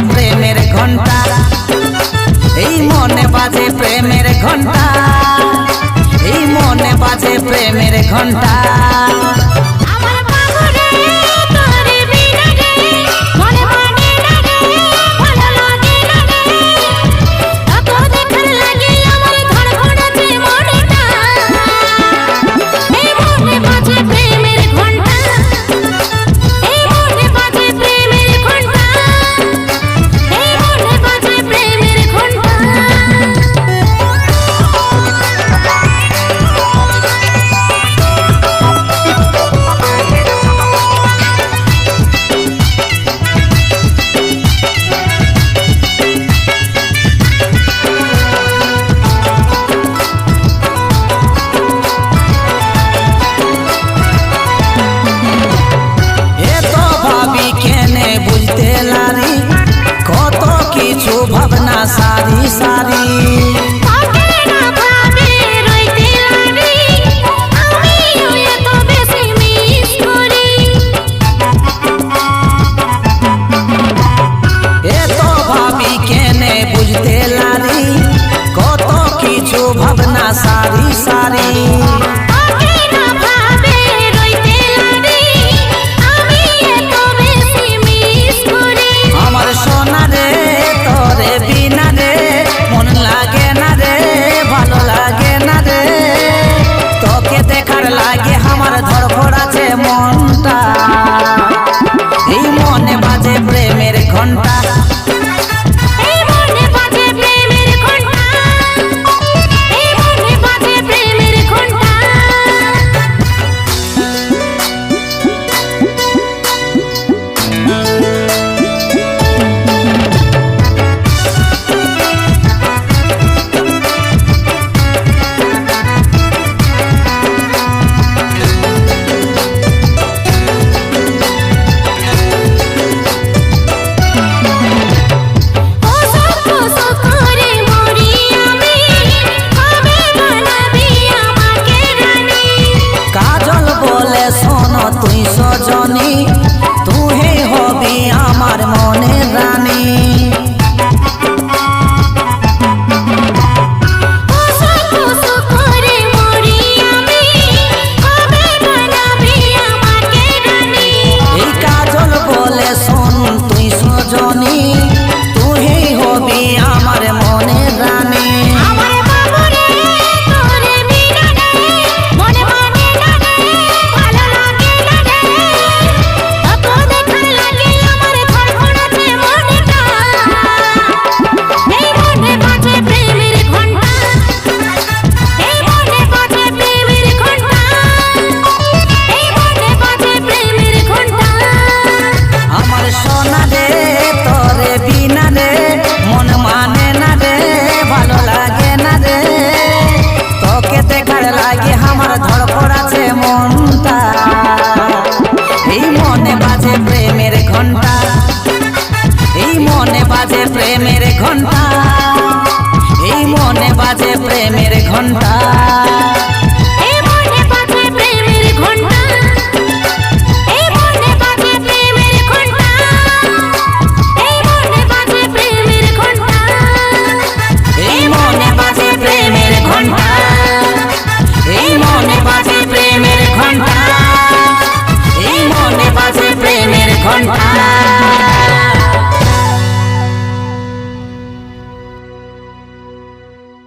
প্রেমের ঘন্টা, এই মনে বাজে প্রেমের ঘন্টা। ভাবনা সারি সারি এত ভাবি কেনে বুঝতে লারি, কত কিছু ভাবনা সারি সারি। আমার সোনা রে তোরে বিনা রে মন লাগে না রে, ভালো লাগে না রে, তোকে দেখার লাগে আমার ধড়ফড় আছে মনটা। এই মনে বাজে প্রেমের ঘন্টা, এই মনে বাজে প্রেমের ঘন্টা, এই মনে বাজে প্রেমের ঘন্টা। তুই সজনী তুই হবি আমার মনের রানী, এই কাজল বলে শোন তুই সজনী তুই হবি আমার মনের রানী। এই মনে বাজে প্রেমের ঘন্টা, এই মনে বাজে প্রেমের ঘন্টা, এই মনে বাজে প্রেমের ঘন্টা।